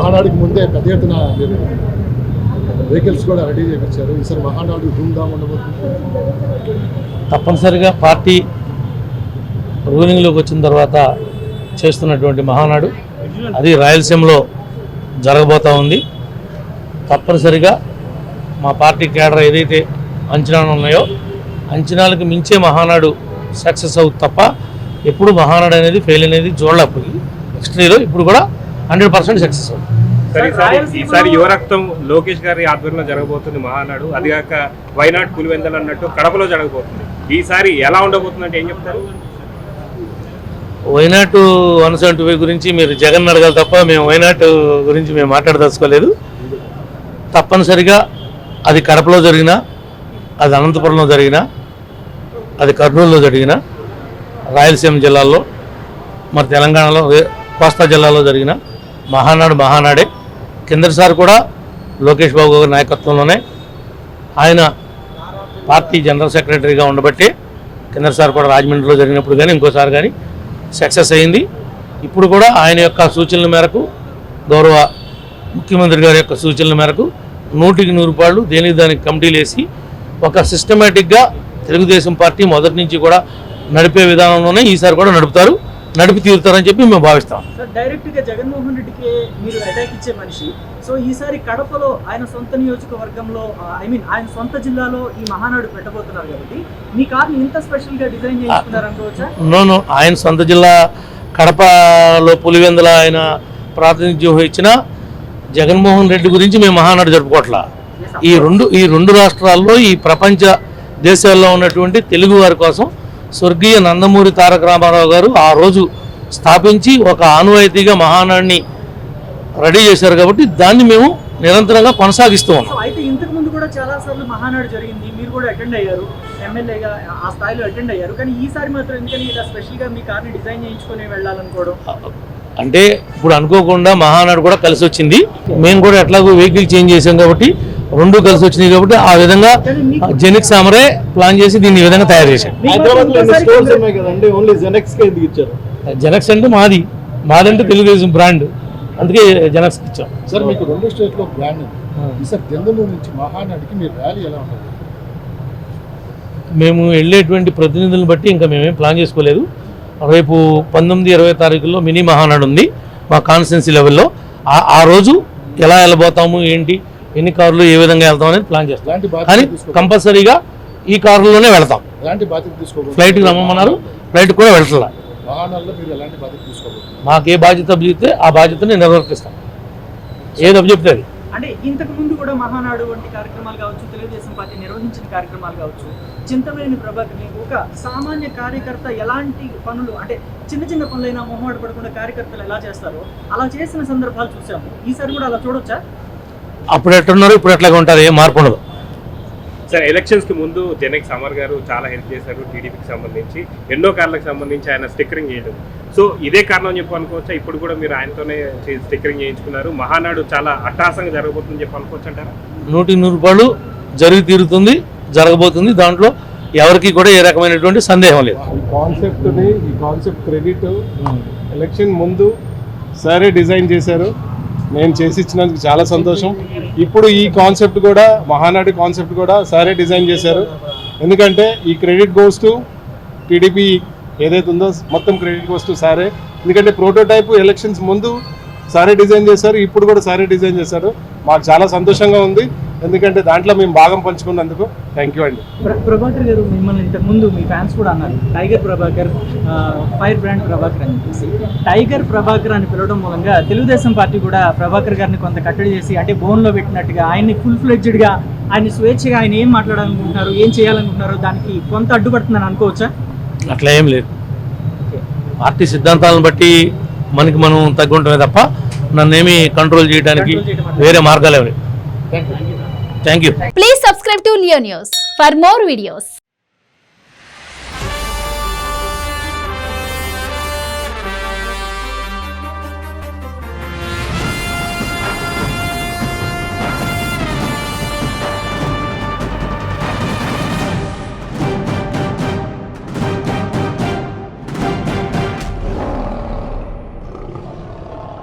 మహానాడుకి ముందే పెద్ద ఎత్తున మీరు వెహికల్స్ కూడా రెడీ చేయించారు. ఈసారి మహానాడు ధూమ్ధామ్ ఉండబోతుంది. తప్పనిసరిగా పార్టీ రూలింగ్లోకి వచ్చిన తర్వాత చేస్తున్నటువంటి మహానాడు అది రాయలసీమలో జరగబోతూ ఉంది. తప్పనిసరిగా మా పార్టీ కేడర్ ఏదైతే అంచనాలు ఉన్నాయో అంచనాలకు మించే మహానాడు సక్సెస్ అవుతుంది తప్ప ఎప్పుడు మహానాడు అనేది ఫెయిల్ అనేది చూడలేకపోయి హిస్టరీలో ఇప్పుడు కూడా 100% సక్సెస్ అవుతుంది. ఈసారి యువరక్తం లోకేష్ గారి ఆధ్వర్యంలో జరగబోతుంది మహానాడు. అదిగాక వైనాడ్ పులివెందలు అన్నట్టు కడపలో జరగబోతుంది. ఈసారి ఎలా ఉండబోతుంది అంటే ఏం చెప్తారు? వైనాట్ 175 గురించి మీరు జగన్ అడగాలి తప్ప మేము వైనాట్ గురించి మేము మాట్లాడదలుచుకోలేదు. తప్పనిసరిగా అది కడపలో జరిగినా, అది అనంతపురంలో జరిగినా, అది కర్నూలులో జరిగినా, రాయలసీమ జిల్లాల్లో, మరి తెలంగాణలో కోస్తా జిల్లాలో జరిగిన మహానాడే. కిందసారి కూడా లోకేష్ బాబు గారి నాయకత్వంలోనే ఆయన పార్టీ జనరల్ సెక్రటరీగా ఉండబట్టే కిందసారి కూడా రాజమండ్రిలో జరిగినప్పుడు కానీ ఇంకోసారి కానీ సక్సెస్ అయింది. ఇప్పుడు కూడా ఆయన యొక్క సూచనల మేరకు, గౌరవ ముఖ్యమంత్రి గారి యొక్క సూచనల మేరకు 100కి 100 దేనికి దానికి కమిటీలు వేసి ఒక సిస్టమేటిక్గా తెలుగుదేశం పార్టీ మొదటి నుంచి కూడా నడిపే విధానంలోనే ఈసారి కూడా నడిపి తీరుతారని చెప్పి మేము భావిస్తాం. సార్, డైరెక్ట్గా జగన్మోహన్ రెడ్డికి మీరు అటాక్ ఇచ్చే మనిషి. సో ఈసారి కడపలో ఆయన సొంత నియోజకవర్గంలో ఆయన సొంత జిల్లాలో ఈ మహానాడు పెట్టబోతున్నారు కాబట్టి మీ కార్ని ఇంత స్పెషల్గా డిజైన్ చేయించుకున్నారు అనుకోవచ్చా? నో, ఆయన సొంత జిల్లా కడపలో పులివెందుల ఆయన ప్రాతినిధ్యం ఇచ్చిన జగన్మోహన్ రెడ్డి గురించి మేము మహానాడు జరుపుకోవట్లా. ఈ రెండు రాష్ట్రాల్లో ఈ ప్రపంచ దేశాల్లో ఉన్నటువంటి తెలుగు వారి కోసం స్వర్గీయ నందమూరి తారక రామారావు గారు ఆ రోజు స్థాపించి ఒక ఆనవాయితీగా మహానాడిని రెడీ చేశారు కాబట్టి దాన్ని మేము నిరంతరంగా కొనసాగిస్తూ ఉన్నాం. అయితే ఇంతకు ముందు కూడా చాలా సార్లు మహానాడు జరిగింది, మీరు కూడా అటెండ్ అయ్యారు, ఎమ్మెల్యేగా ఆ స్థాయిలో అటెండ్ అయ్యారు. కానీ ఈసారి మాత్రం ఎందుకని ఇలా స్పెషల్గా మీ కార్ని డిజైన్ చేయించుకొని వెళ్ళాలనుకోవడం? అంటే ఇప్పుడు అనుకోకుండా మహానాడు కూడా కలిసి వచ్చింది. మేము కూడా ఎట్లాగో వెహికల్ చేంజ్ చేసాం కాబట్టి రెండు కలిసి వచ్చినాయి కాబట్టి ఆ విధంగా జెనిక్స్ అమరే ప్లాన్ చేసి దీన్ని ఈ విధంగా తయారు చేశాం. జెనక్స్ అంటే మాదంటే తెలుగుదేశం బ్రాండ్, అందుకే జెనక్స్ ఇచ్చాం. సార్, మీకు 2 స్టేట్లో బ్రాండ్ ఈసారి దెందులూరు నుంచి మహానాడికి మీరు ర్యాలీ ఎలా ఉంటుంది? మేము వెళ్ళేటువంటి ప్రతినిధులను బట్టి ఇంకా మేమేం ప్లాన్ చేసుకోలేదు. రేపు 19, 20 తారీఖుల్లో మినీ మహానాడు ఉంది మా కాన్స్టిట్యున్సీ లెవెల్లో. ఆ రోజు ఎలా వెళ్ళబోతాము, ఏంటి, ఎన్ని కార్లు ఏ విధంగా వెళ్తాం అనేది ప్లాన్ చేస్తాం. కానీ కంపల్సరీగా ఈ కారులోనే వెళ్తాం. ఫ్లైట్కి రమ్మన్నారు, ఫ్లైట్ కూడా వెళ్తాం. మాకు ఏ బాధ్యత అభిచెప్తే ఆ బాధ్యతని నిర్వర్తిస్తాం. ఏది అభిచెప్తే అది. అంటే ఇంతకు ముందు కూడా మహానాడు వంటి కార్యక్రమాలు కావచ్చు, తెలుగుదేశం పార్టీ నిర్వహించిన కార్యక్రమాలు కావచ్చు, చింతమనేని ప్రభాకర్ని ఒక సామాన్య కార్యకర్త ఎలాంటి పనులు, అంటే చిన్న పనులైనా మొహమాట పడకుండా కార్యకర్తలు ఎలా చేస్తారో అలా చేసిన సందర్భాలు చూసాము. ఈసారి కూడా అలా చూడొచ్చా? అప్పుడు ఎట్టున్నారు, ఇప్పుడు ఎట్లాగా ఉంటారు, ఏం మార్పు ఉండదు. సార్, ఎలక్షన్స్కి ముందు జనక్ సమర్ గారు చాలా హెల్ప్ చేశారు టీడీపీకి సంబంధించి, ఎన్నో కార్లకు సంబంధించి ఆయన స్టిక్కరింగ్ చేయడం. సో ఇదే కారణం అని చెప్పి అనుకోవచ్చా? ఇప్పుడు కూడా మీరు ఆయనతోనే స్టిక్కరింగ్ చేయించుకున్నారు. మహానాడు చాలా అట్టహాసంగా జరగబోతుందని చెప్పి అనుకోవచ్చు అంటారా? 100కి 100 జరిగి తీరుతుంది, జరగబోతుంది. దాంట్లో ఎవరికి కూడా ఏ రకమైనటువంటి సందేహం లేదు. ఈ కాన్సెప్ట్ క్రెడిట్ ఎలక్షన్ ముందు సరే డిజైన్ చేశారు, నేను చేసి ఇచ్చినందుకు చాలా సంతోషం. ఇప్పుడు ఈ కాన్సెప్ట్ కూడా, మహానాడు కాన్సెప్ట్ కూడా సారే డిజైన్ చేశారు. ఎందుకంటే ఈ క్రెడిట్ గోస్ టు టీడీపీ, ఏదైతే ఉందో మొత్తం క్రెడిట్ గోస్ టు సారే. ఎందుకంటే ప్రోటోటైప్ ఎలక్షన్స్ ముందు సారే డిజైన్ చేశారు, ఇప్పుడు కూడా సారే డిజైన్ చేశారు. మాకు చాలా సంతోషంగా ఉంది, ఎందుకంటే దాంట్లో మేము భాగం పంచుకున్నందుకు. థ్యాంక్ యూ అండి. ప్రభాకర్ గారు, మిమ్మల్ని ఇంతకుముందు మీ ఫ్యాన్స్ కూడా అన్నారు tiger Prabhakar, fire brand Prabhakar అని చెప్పేసి. టైగర్ ప్రభాకర్ అని పిలవడం మూలంగా తెలుగుదేశం పార్టీ కూడా ప్రభాకర్ గారిని కొంత కట్టడి చేసి, అంటే బోన్లో పెట్టినట్టుగా ఆయన్ని ఫుల్ ఫ్లెడ్జ్డ్గా, ఆయన స్వేచ్ఛగా ఆయన ఏం మాట్లాడాలనుకుంటున్నారు, ఏం చేయాలనుకుంటున్నారు, దానికి కొంత అడ్డుపడుతుందని అనుకోవచ్చా? అట్లా ఏం లేదు. పార్టీ సిద్ధాంతాలను బట్టి మనం తగ్గుంటమే తప్ప నన్నేమి కంట్రోల్ చేయడానికి వేరే మార్గాలు లేవు. Thank you. Please subscribe to Leo News for more videos.